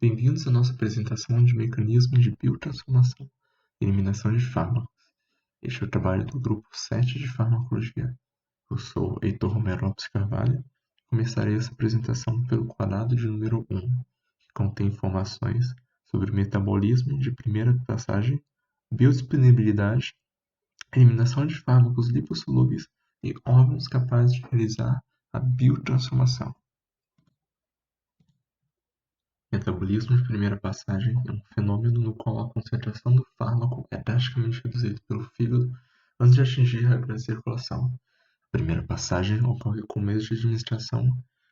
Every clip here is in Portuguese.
Bem-vindos à nossa apresentação de mecanismos de biotransformação e eliminação de fármacos. Este é o trabalho do grupo 7 de farmacologia. Eu sou Heitor Romero Lopes Carvalho e começarei essa apresentação pelo quadrado de número 1, que contém informações sobre metabolismo de primeira passagem, biodisponibilidade, eliminação de fármacos lipossolúveis e órgãos capazes de realizar a biotransformação. Metabolismo de primeira passagem é um fenômeno no qual a concentração do fármaco é drasticamente reduzida pelo fígado antes de atingir a grande circulação. A primeira passagem ocorre com meios de administração,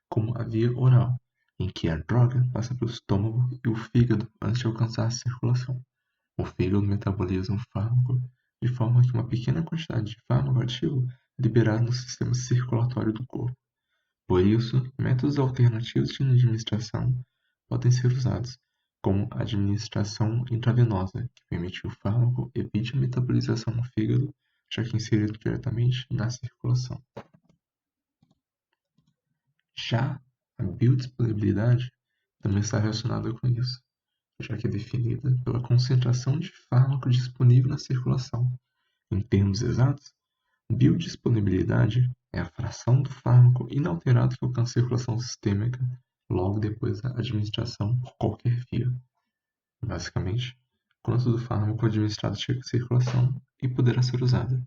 como a via oral, em que a droga passa pelo estômago e o fígado antes de alcançar a circulação. O fígado metaboliza um fármaco de forma que uma pequena quantidade de fármaco ativo é liberado no sistema circulatório do corpo. Por isso, métodos alternativos de administração podem ser usados, como a administração intravenosa, que permite que o fármaco evite a metabolização no fígado, já que é inserido diretamente na circulação. Já a biodisponibilidade também está relacionada com isso, já que é definida pela concentração de fármaco disponível na circulação. Em termos exatos, biodisponibilidade é a fração do fármaco inalterado que alcança a circulação sistêmica logo depois da administração por qualquer via. Basicamente, quanto do fármaco administrado chega à circulação e poderá ser usado.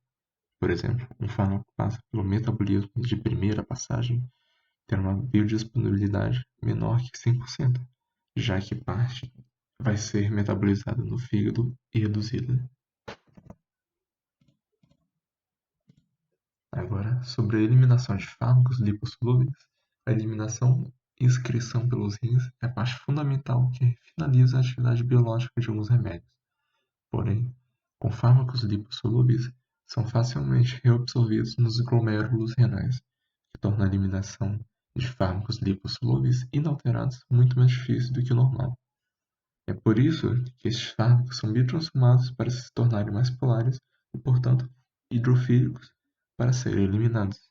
Por exemplo, um fármaco passa pelo metabolismo de primeira passagem ter uma biodisponibilidade menor que 100%, já que parte vai ser metabolizada no fígado e reduzida. Agora, sobre a eliminação de fármacos lipossolúveis, a eliminação e excreção pelos rins é a parte fundamental que finaliza a atividade biológica de alguns remédios. Porém, com fármacos lipossolúveis, são facilmente reabsorvidos nos glomérulos renais, que torna a eliminação de fármacos lipossolúveis inalterados muito mais difícil do que o normal. É por isso que estes fármacos são biotransformados para se tornarem mais polares e, portanto, hidrofílicos para serem eliminados.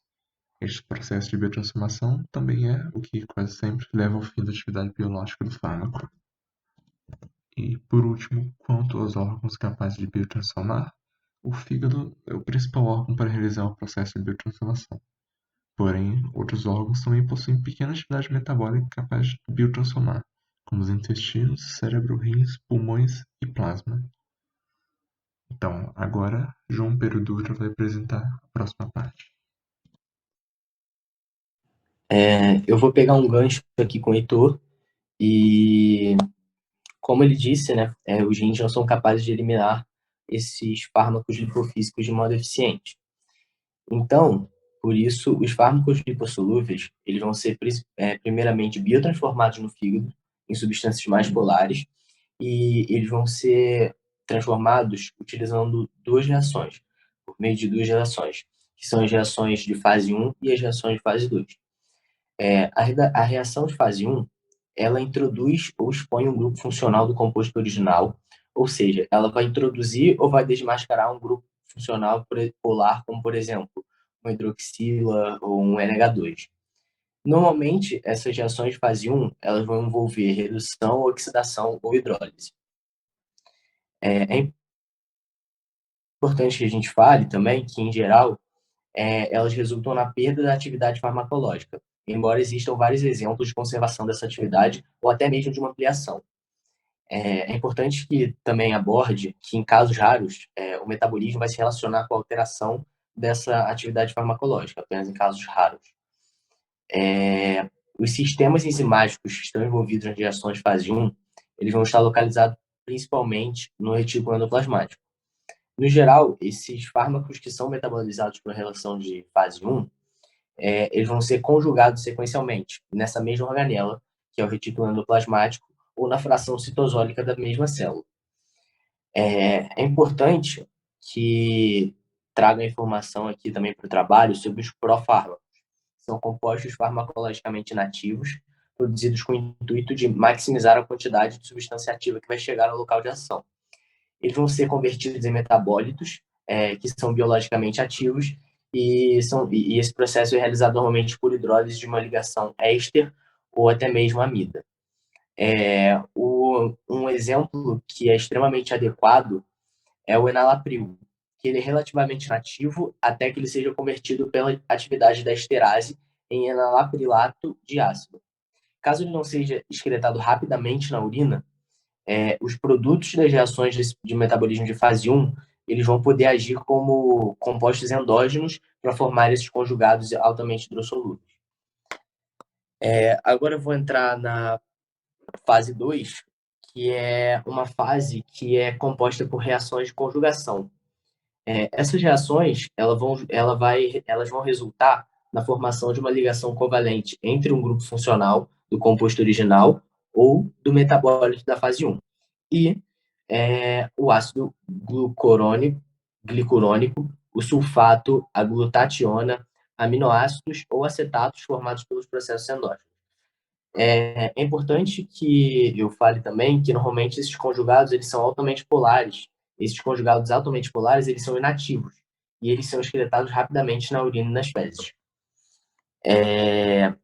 Este processo de biotransformação também é o que quase sempre leva ao fim da atividade biológica do fármaco. E, por último, quanto aos órgãos capazes de biotransformar, o fígado é o principal órgão para realizar o processo de biotransformação. Porém, outros órgãos também possuem pequena atividade metabólica capaz de biotransformar, como os intestinos, cérebro, rins, pulmões e plasma. Então, agora, João Pedro Dutra vai apresentar a próxima parte. Eu vou pegar um gancho aqui com o Heitor e, como ele disse, né, os rins não são capazes de eliminar esses fármacos lipofísicos de modo eficiente. Então, por isso, os fármacos lipossolúveis eles vão ser primeiramente biotransformados no fígado em substâncias mais polares e eles vão ser transformados utilizando por meio de duas reações, que são as reações de fase 1 e as reações de fase 2. A reação de fase 1, ela introduz ou expõe um grupo funcional do composto original, ou seja, ela vai introduzir ou vai desmascarar um grupo funcional polar, como, por exemplo, uma hidroxila ou um NH2. Normalmente, essas reações de fase 1, elas vão envolver redução, oxidação ou hidrólise. É importante que a gente fale também que, em geral, elas resultam na perda da atividade farmacológica, embora existam vários exemplos de conservação dessa atividade ou até mesmo de uma ampliação. É importante que também aborde que, em casos raros, o metabolismo vai se relacionar com a alteração dessa atividade farmacológica, apenas em casos raros. Os sistemas enzimáticos que estão envolvidos nas reações de fase 1, eles vão estar localizados principalmente no retículo endoplasmático. No geral, esses fármacos que são metabolizados por relação de fase 1, eles vão ser conjugados sequencialmente nessa mesma organela, que é o retículo endoplasmático, ou na fração citosólica da mesma célula. É importante que traga informação aqui também para o trabalho sobre os profármacos. São compostos farmacologicamente inativos, produzidos com o intuito de maximizar a quantidade de substância ativa que vai chegar ao local de ação. Eles vão ser convertidos em metabólitos, que são biologicamente ativos, e esse processo é realizado normalmente por hidrólise de uma ligação éster ou até mesmo amida. Um exemplo que é extremamente adequado é o enalapril, que ele é relativamente nativo até que ele seja convertido pela atividade da esterase em enalaprilato de ácido. Caso ele não seja excretado rapidamente na urina, os produtos das reações de metabolismo de fase 1, eles vão poder agir como compostos endógenos para formar esses conjugados altamente hidrossolúveis. Agora eu vou entrar na fase 2, que é uma fase que é composta por reações de conjugação. Essas reações elas vão resultar na formação de uma ligação covalente entre um grupo funcional do composto original ou do metabólito da fase 1 e o ácido glicurônico, o sulfato, a glutationa, aminoácidos ou acetatos formados pelos processos endógenos. É importante que eu fale também que normalmente esses conjugados eles são altamente polares. Esses conjugados altamente polares eles são inativos e eles são excretados rapidamente na urina e nas fezes.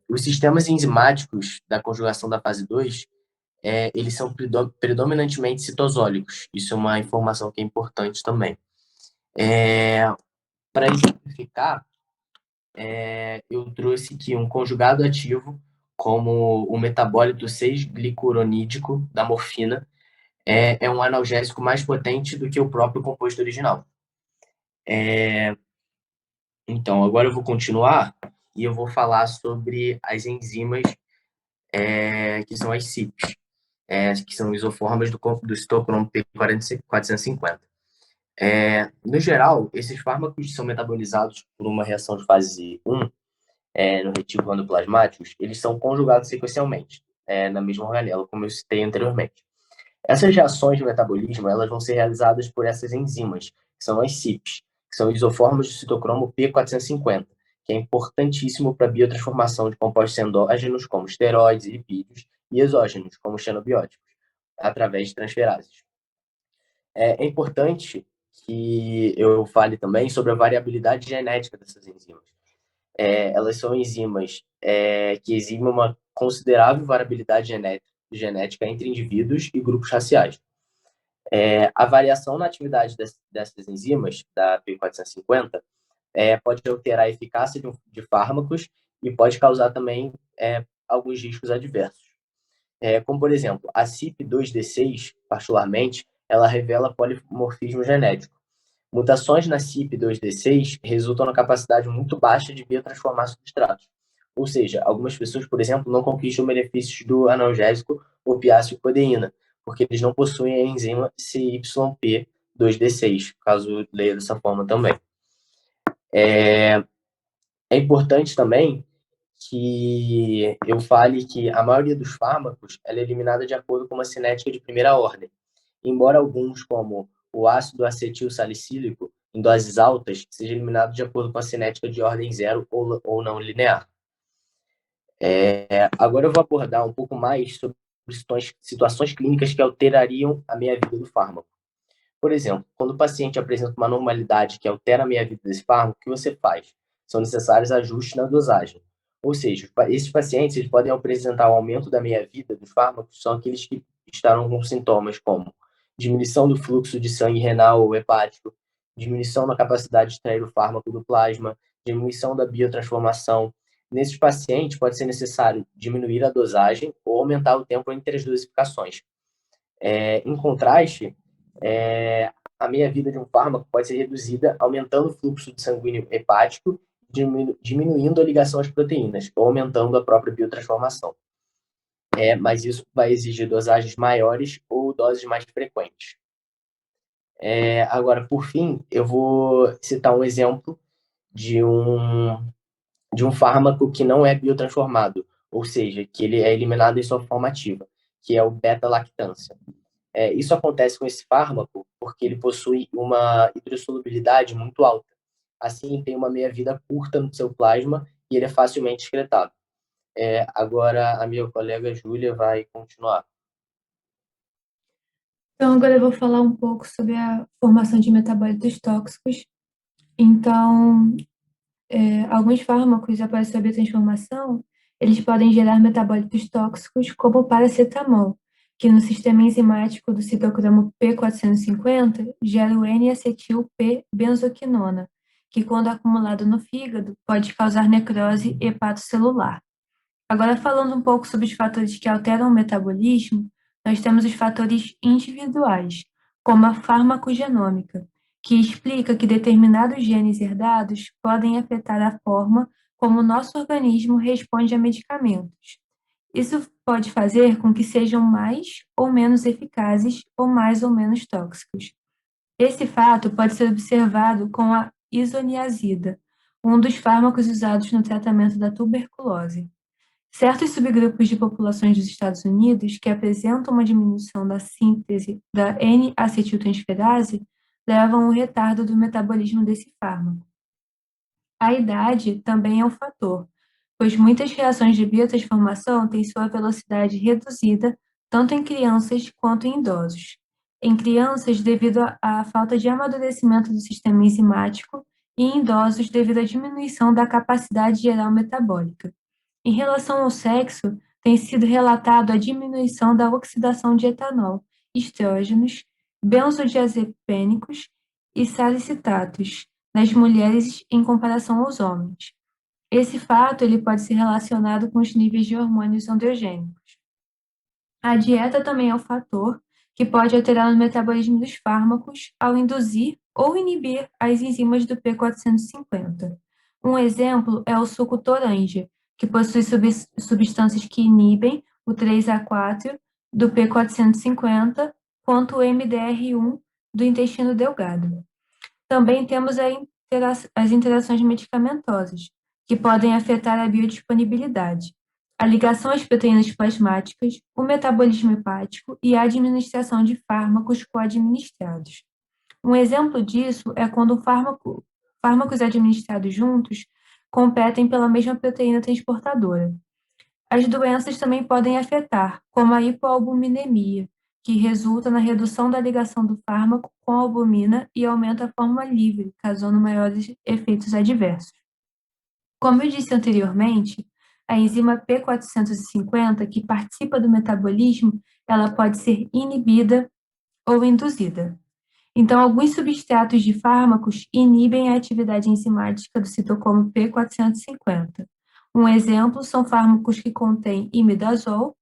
Os sistemas enzimáticos da conjugação da fase 2 eles são predominantemente citosólicos. Isso é uma informação que é importante também. Para exemplificar, eu trouxe aqui um conjugado ativo como o metabólito 6-glicuronídico da morfina, é um analgésico mais potente do que o próprio composto original. Então, agora eu vou continuar e eu vou falar sobre as enzimas que são as CYPs, que são isoformas do citocromo P450. No geral, esses fármacos são metabolizados por uma reação de fase 1, no retículo endoplasmáticos, eles são conjugados sequencialmente, na mesma organela, como eu citei anteriormente. Essas reações de metabolismo elas vão ser realizadas por essas enzimas, que são as CYPs, que são isoformas do citocromo P450, que é importantíssimo para a biotransformação de compostos endógenos, como esteroides e lipídios, e exógenos, como xenobióticos, através de transferases. É importante que eu fale também sobre a variabilidade genética dessas enzimas. Elas são enzimas que exibem uma considerável variabilidade genética entre indivíduos e grupos raciais. A variação na atividade dessas enzimas, da P450, pode alterar a eficácia de fármacos e pode causar também alguns riscos adversos. Como, por exemplo, a CYP2D6, particularmente, ela revela polimorfismo genético. Mutações na CYP2D6 resultam na capacidade muito baixa de biotransformar substratos. Ou seja, algumas pessoas, por exemplo, não conquistam benefícios do analgésico opiáceo-codeína, porque eles não possuem a enzima CYP2D6, caso leia dessa forma também. É importante também que eu fale que a maioria dos fármacos ela é eliminada de acordo com uma cinética de primeira ordem, embora alguns, como o ácido acetil salicílico, em doses altas, seja eliminado de acordo com a cinética de ordem zero ou não linear. Agora eu vou abordar um pouco mais sobre situações clínicas que alterariam a meia-vida do fármaco. Por exemplo, quando o paciente apresenta uma normalidade que altera a meia-vida desse fármaco, o que você faz? São necessários ajustes na dosagem. Ou seja, esses pacientes eles podem apresentar o aumento da meia-vida dos fármacos, são aqueles que estarão com sintomas como diminuição do fluxo de sangue renal ou hepático, diminuição na capacidade de extrair o fármaco do plasma, diminuição da biotransformação. Nesses pacientes, pode ser necessário diminuir a dosagem ou aumentar o tempo entre as dosificações. Em contraste, a meia-vida de um fármaco pode ser reduzida aumentando o fluxo de sanguíneo hepático, diminuindo a ligação às proteínas, ou aumentando a própria biotransformação. Mas isso vai exigir dosagens maiores ou doses mais frequentes. Agora, por fim, eu vou citar um exemplo de um fármaco que não é biotransformado, ou seja, que ele é eliminado em sua forma ativa, que é o beta-lactância. Isso acontece com esse fármaco porque ele possui uma hidrossolubilidade muito alta. Assim, tem uma meia-vida curta no seu plasma e ele é facilmente excretado. Agora, a minha colega Júlia vai continuar. Então, agora eu vou falar um pouco sobre a formação de metabólitos tóxicos. Então, alguns fármacos, após sua biotransformação, eles podem gerar metabólitos tóxicos como o paracetamol, que no sistema enzimático do citocromo P450 gera o N-acetil-P-benzoquinona, que quando acumulado no fígado pode causar necrose hepatocelular. Agora, falando um pouco sobre os fatores que alteram o metabolismo, nós temos os fatores individuais, como a farmacogenômica, que explica que determinados genes herdados podem afetar a forma como o nosso organismo responde a medicamentos. Isso pode fazer com que sejam mais ou menos eficazes ou mais ou menos tóxicos. Esse fato pode ser observado com a isoniazida, um dos fármacos usados no tratamento da tuberculose. Certos subgrupos de populações dos Estados Unidos que apresentam uma diminuição da síntese da N-acetiltransferase levam ao retardo do metabolismo desse fármaco. A idade também é um fator, pois muitas reações de biotransformação têm sua velocidade reduzida tanto em crianças quanto em idosos. Em crianças, devido à falta de amadurecimento do sistema enzimático, e em idosos, devido à diminuição da capacidade geral metabólica. Em relação ao sexo, tem sido relatado a diminuição da oxidação de etanol, estrógenos, benzodiazepínicos e salicitatos nas mulheres em comparação aos homens. Esse fato ele pode ser relacionado com os níveis de hormônios androgênicos. A dieta também é um fator que pode alterar o metabolismo dos fármacos ao induzir ou inibir as enzimas do P450. Um exemplo é o suco toranja, que possui substâncias que inibem o 3A4 do P450, quanto o MDR1 do intestino delgado. Também temos as interações medicamentosas, que podem afetar a biodisponibilidade, a ligação às proteínas plasmáticas, o metabolismo hepático e a administração de fármacos co-administrados. Um exemplo disso é quando fármacos administrados juntos competem pela mesma proteína transportadora. As doenças também podem afetar, como a hipoalbuminemia, que resulta na redução da ligação do fármaco com a albumina e aumenta a fórmula livre, causando maiores efeitos adversos. Como eu disse anteriormente, a enzima P450, que participa do metabolismo, ela pode ser inibida ou induzida. Então, alguns substratos de fármacos inibem a atividade enzimática do citocromo P450. Um exemplo são fármacos que contêm imidazol,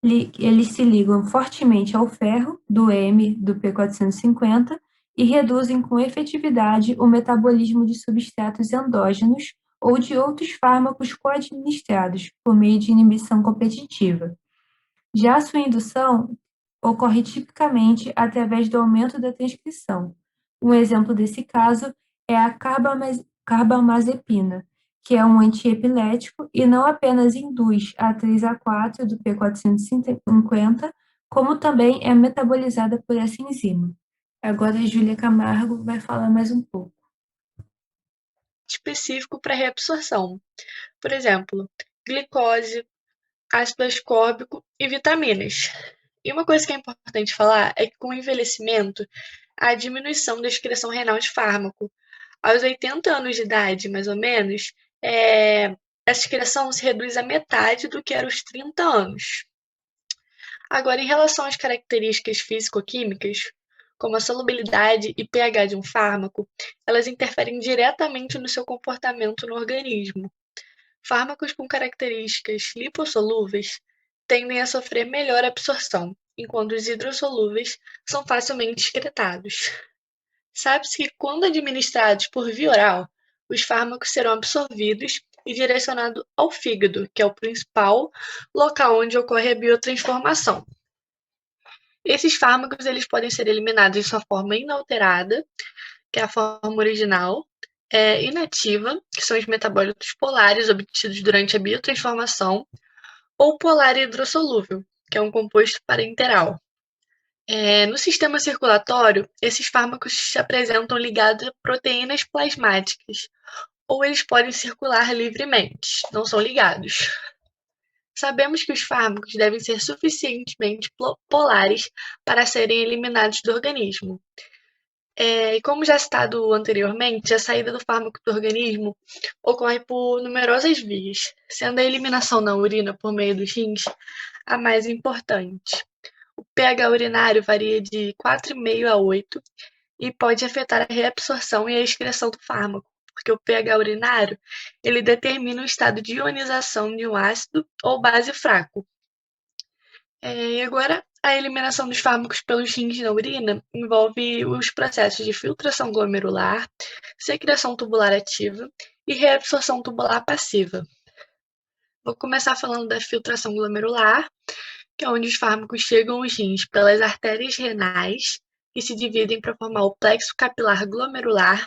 eles se ligam fortemente ao ferro, do M do P450, e reduzem com efetividade o metabolismo de substratos endógenos ou de outros fármacos co-administrados por meio de inibição competitiva. Já a sua indução ocorre tipicamente através do aumento da transcrição. Um exemplo desse caso é a carbamazepina, que é um antiepilético e não apenas induz a 3A4 do P450, como também é metabolizada por essa enzima. Agora a Júlia Camargo vai falar mais um pouco. Específico para reabsorção. Por exemplo, glicose, ácido ascórbico e vitaminas. E uma coisa que é importante falar é que com o envelhecimento, há a diminuição da excreção renal de fármaco. Aos 80 anos de idade, mais ou menos, essa excreção se reduz à metade do que era aos 30 anos. Agora, em relação às características físico-químicas, como a solubilidade e pH de um fármaco, elas interferem diretamente no seu comportamento no organismo. Fármacos com características lipossolúveis tendem a sofrer melhor absorção, enquanto os hidrossolúveis são facilmente excretados. Sabe-se que, quando administrados por via oral, os fármacos serão absorvidos e direcionados ao fígado, que é o principal local onde ocorre a biotransformação. Esses fármacos eles podem ser eliminados em sua forma inalterada, que é a forma original, inativa, que são os metabólitos polares obtidos durante a biotransformação, ou polar hidrossolúvel, que é um composto parenteral. No sistema circulatório, esses fármacos se apresentam ligados a proteínas plasmáticas, ou eles podem circular livremente, não são ligados. Sabemos que os fármacos devem ser suficientemente polares para serem eliminados do organismo. E como já citado anteriormente, a saída do fármaco do organismo ocorre por numerosas vias, sendo a eliminação na urina por meio dos rins a mais importante. O pH urinário varia de 4,5 a 8 e pode afetar a reabsorção e a excreção do fármaco, porque o pH urinário ele determina o estado de ionização de um ácido ou base fraco. E agora, a eliminação dos fármacos pelos rins na urina envolve os processos de filtração glomerular, secreção tubular ativa e reabsorção tubular passiva. Vou começar falando da filtração glomerular, que é onde os fármacos chegam aos rins pelas artérias renais, que se dividem para formar o plexo capilar glomerular.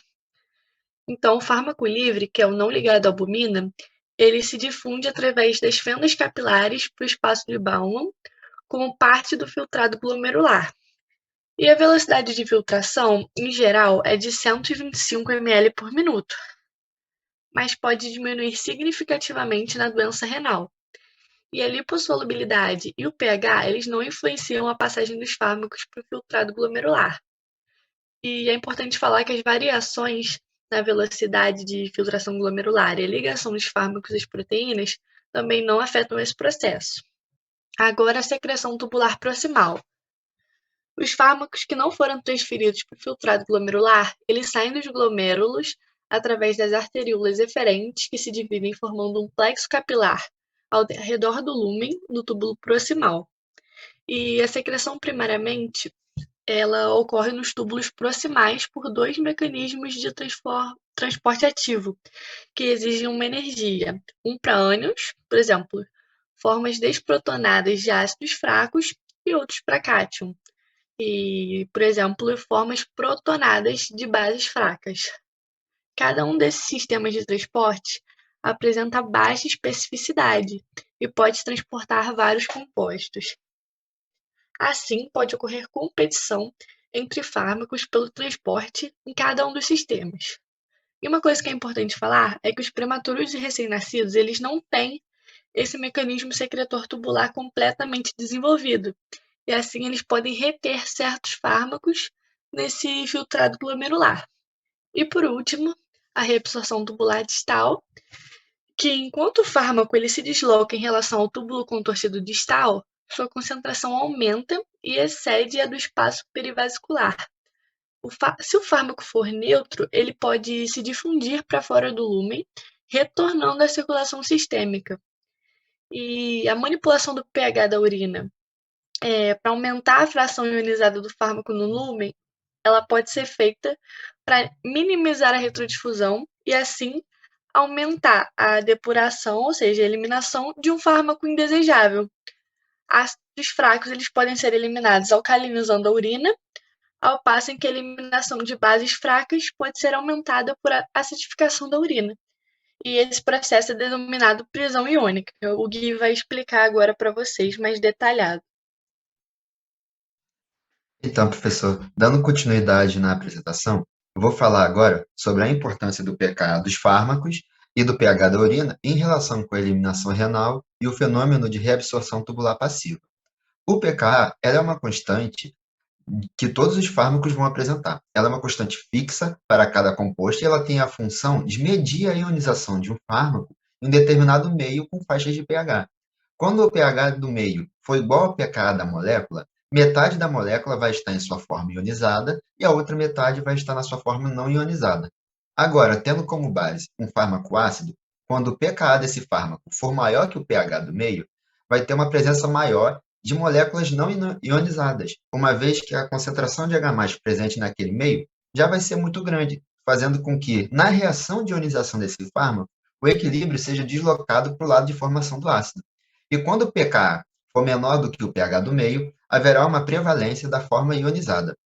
Então, o fármaco livre, que é o não ligado à albumina, ele se difunde através das fendas capilares para o espaço de Bowman, como parte do filtrado glomerular. E a velocidade de filtração, em geral, é de 125 ml por minuto, mas pode diminuir significativamente na doença renal. E a lipossolubilidade e o pH, eles não influenciam a passagem dos fármacos para o filtrado glomerular. E é importante falar que as variações na velocidade de filtração glomerular e a ligação dos fármacos às proteínas também não afetam esse processo. Agora, a secreção tubular proximal. Os fármacos que não foram transferidos para o filtrado glomerular, eles saem dos glomérulos através das arteríolas eferentes que se dividem formando um plexo capilar ao redor do lúmen do túbulo proximal. E a secreção primariamente ela ocorre nos túbulos proximais por dois mecanismos de transporte ativo que exigem uma energia, um para ânions, por exemplo, formas desprotonadas de ácidos fracos e outros para cátion, e, por exemplo, formas protonadas de bases fracas. Cada um desses sistemas de transporte apresenta baixa especificidade e pode transportar vários compostos. Assim, pode ocorrer competição entre fármacos pelo transporte em cada um dos sistemas. E uma coisa que é importante falar é que os prematuros e recém-nascidos, eles não têm esse mecanismo secretor tubular completamente desenvolvido. E assim eles podem reter certos fármacos nesse filtrado glomerular. E por último, a reabsorção tubular distal, que enquanto o fármaco ele se desloca em relação ao túbulo contorcido distal, sua concentração aumenta e excede a do espaço perivascular. Se o fármaco for neutro, ele pode se difundir para fora do lúmen, retornando à circulação sistêmica. E a manipulação do pH da urina para aumentar a fração ionizada do fármaco no lúmen, ela pode ser feita para minimizar a retrodifusão e, assim, aumentar a depuração, ou seja, a eliminação de um fármaco indesejável. Ácidos fracos eles podem ser eliminados alcalinizando a urina, ao passo em que a eliminação de bases fracas pode ser aumentada por acidificação da urina. E esse processo é denominado prisão iônica. O Gui vai explicar agora para vocês mais detalhado. Então, professor, dando continuidade na apresentação, eu vou falar agora sobre a importância do pH dos fármacos e do pH da urina em relação com a eliminação renal e o fenômeno de reabsorção tubular passiva. O pKa ela é uma constante que todos os fármacos vão apresentar. Ela é uma constante fixa para cada composto e ela tem a função de medir a ionização de um fármaco em um determinado meio com faixas de pH. Quando o pH do meio for igual ao pKa da molécula, metade da molécula vai estar em sua forma ionizada e a outra metade vai estar na sua forma não ionizada. Agora, tendo como base um fármaco ácido, quando o pKa desse fármaco for maior que o pH do meio, vai ter uma presença maior de moléculas não ionizadas, uma vez que a concentração de H+ presente naquele meio já vai ser muito grande, fazendo com que, na reação de ionização desse fármaco, o equilíbrio seja deslocado para o lado de formação do ácido. E quando o pKa for menor do que o pH do meio, haverá uma prevalência da forma ionizada.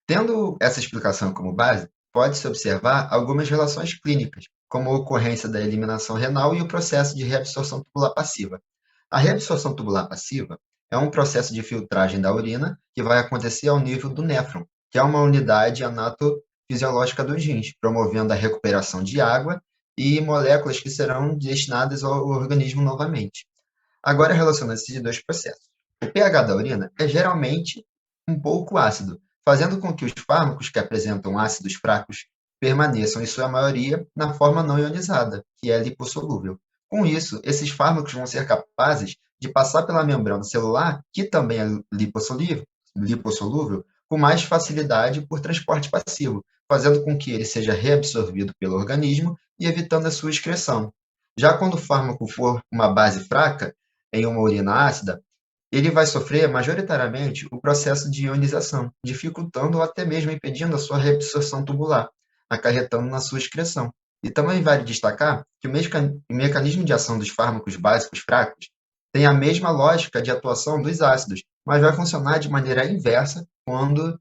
Tendo essa explicação como base, pode-se observar algumas relações clínicas, como a ocorrência da eliminação renal e o processo de reabsorção tubular passiva. A reabsorção tubular passiva é um processo de filtragem da urina que vai acontecer ao nível do néfron, que é uma unidade anatofisiológica dos rins, promovendo a recuperação de água e moléculas que serão destinadas ao organismo novamente. Agora, relaciona-se esses dois processos. O pH da urina é geralmente um pouco ácido, fazendo com que os fármacos que apresentam ácidos fracos permaneçam, em sua maioria, na forma não ionizada, que é lipossolúvel. Com isso, esses fármacos vão ser capazes de passar pela membrana celular, que também é lipossolúvel, com mais facilidade por transporte passivo, fazendo com que ele seja reabsorvido pelo organismo e evitando a sua excreção. Já quando o fármaco for uma base fraca, em uma urina ácida, ele vai sofrer majoritariamente o processo de ionização, dificultando ou até mesmo impedindo a sua reabsorção tubular, acarretando na sua excreção. E também vale destacar que o mecanismo de ação dos fármacos básicos fracos tem a mesma lógica de atuação dos ácidos, mas vai funcionar de maneira inversa quando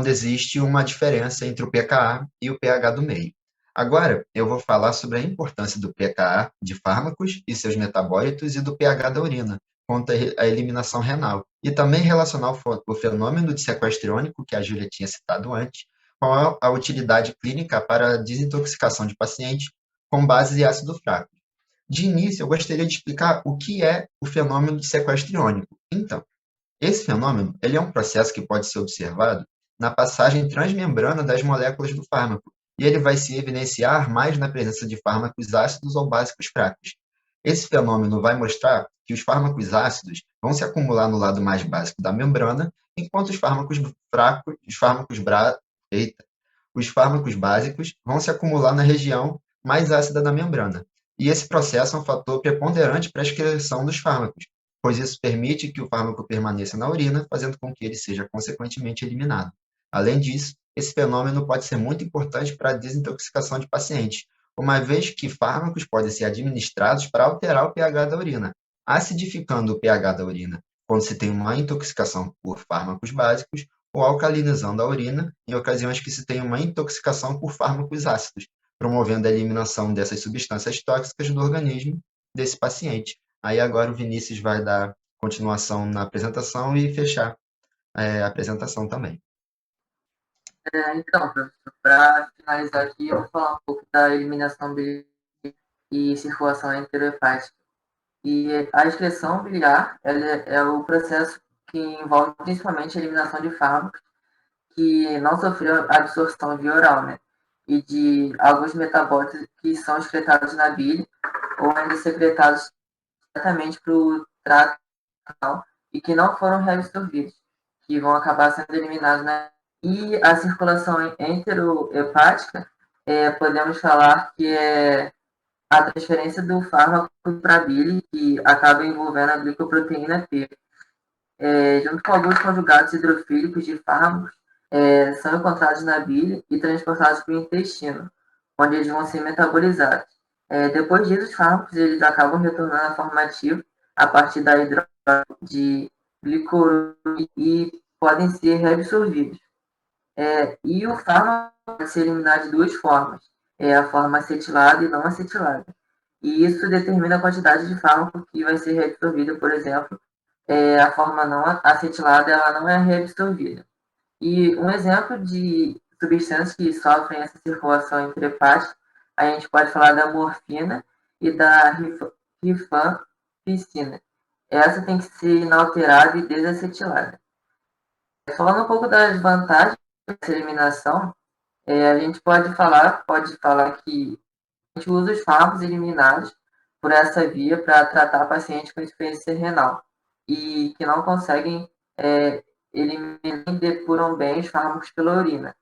existe uma diferença entre o pKa e o pH do meio. Agora, eu vou falar sobre a importância do pKa de fármacos e seus metabólitos e do pH da urina quanto à eliminação renal, e também relacionar o fenômeno de sequestro iônico, que a Júlia tinha citado antes, com a utilidade clínica para a desintoxicação de pacientes com base em ácido fraco. De início, eu gostaria de explicar o que é o fenômeno de sequestro iônico. Então, esse fenômeno ele é um processo que pode ser observado na passagem transmembrana das moléculas do fármaco, e ele vai se evidenciar mais na presença de fármacos ácidos ou básicos fracos. Esse fenômeno vai mostrar que os fármacos ácidos vão se acumular no lado mais básico da membrana, enquanto os fármacos fracos, os fármacos básicos vão se acumular na região mais ácida da membrana. E esse processo é um fator preponderante para a excreção dos fármacos, pois isso permite que o fármaco permaneça na urina, fazendo com que ele seja consequentemente eliminado. Além disso, esse fenômeno pode ser muito importante para a desintoxicação de pacientes, uma vez que fármacos podem ser administrados para alterar o pH da urina, acidificando o pH da urina quando se tem uma intoxicação por fármacos básicos, ou alcalinizando a urina em ocasiões que se tem uma intoxicação por fármacos ácidos, promovendo a eliminação dessas substâncias tóxicas do organismo desse paciente. Aí agora o Vinícius vai dar continuação na apresentação e fechar a apresentação também. Então, professor, para finalizar aqui, eu vou falar um pouco da eliminação biliar e circulação enterohepática. E a excreção biliar é o processo que envolve principalmente a eliminação de fármacos que não sofreram absorção via oral, né? E de alguns metabólitos que são excretados na bile ou ainda secretados diretamente para o trato renal e que não foram reabsorvidos, que vão acabar sendo eliminados, né? E a circulação enterohepática, podemos falar que é a transferência do fármaco para a bile, que acaba envolvendo a glicoproteína P. Junto com alguns conjugados hidrofílicos de fármacos, são encontrados na bile e transportados para o intestino, onde eles vão ser metabolizados. Depois disso, os fármacos eles acabam retornando à forma ativa a partir da hidrólise de glicorose e podem ser reabsorvidos. E o fármaco pode ser eliminado de duas formas, a forma acetilada e não acetilada. E isso determina a quantidade de fármaco que vai ser reabsorvida, por exemplo, a forma não acetilada ela não é reabsorvida. E um exemplo de substâncias que sofrem essa circulação intrahepática, a gente pode falar da morfina e da rifampicina. Essa tem que ser inalterada e desacetilada. Falando um pouco das vantagens dessa eliminação, a gente pode falar que a gente usa os fármacos eliminados por essa via para tratar pacientes com insuficiência renal e que não conseguem eliminar e depuram bem os fármacos pela urina.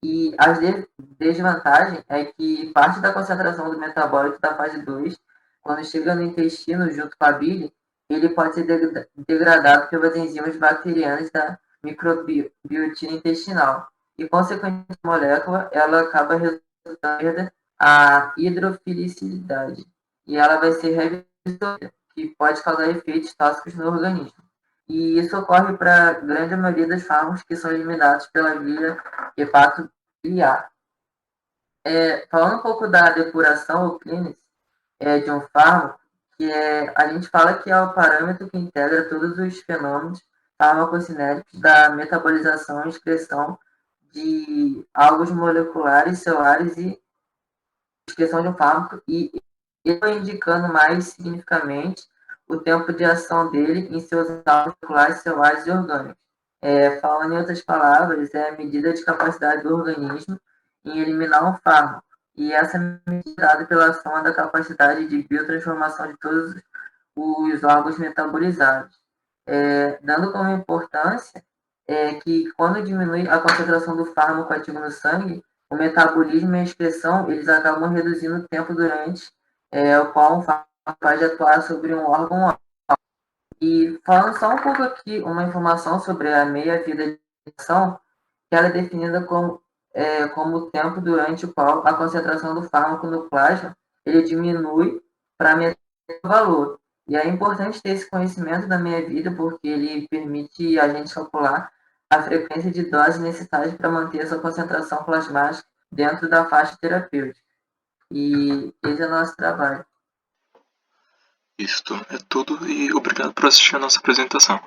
E a desvantagem é que parte da concentração do metabólito da fase 2, quando chega no intestino junto com a bile, ele pode ser degradado pelas enzimas bacterianas da microbiotina intestinal. E, consequentemente, a molécula ela acaba resultando a hidrofilicidade. E ela vai ser reabsorvida, que pode causar efeitos tóxicos no organismo. E isso ocorre para a grande maioria dos fármacos que são eliminados pela via hepatobiliar. Falando um pouco da depuração ou clínica de um fármaco, que a gente fala que é o parâmetro que integra todos os fenômenos farmacocinéticos da metabolização e excreção de algos moleculares, celulares e excreção de um fármaco, e ele indicando mais significativamente o tempo de ação dele em seus algos moleculares, celulares e orgânicos. Falando em outras palavras, é a medida de capacidade do organismo em eliminar um fármaco. E essa medida é dada pela soma da capacidade de biotransformação de todos os órgãos metabolizados. Dando como importância que quando diminui a concentração do fármaco ativo no sangue, o metabolismo e a excreção, eles acabam reduzindo o tempo durante o qual um fármaco pode atuar sobre um órgão. E falando só um pouco aqui, uma informação sobre a meia-vida de ação, que ela é definida como o tempo durante o qual a concentração do fármaco no plasma ele diminui para metade do valor. E é importante ter esse conhecimento da meia-vida, porque ele permite a gente calcular a frequência de dose necessária para manter essa concentração plasmática dentro da faixa terapêutica. E esse é o nosso trabalho. Isto é tudo e obrigado por assistir a nossa apresentação.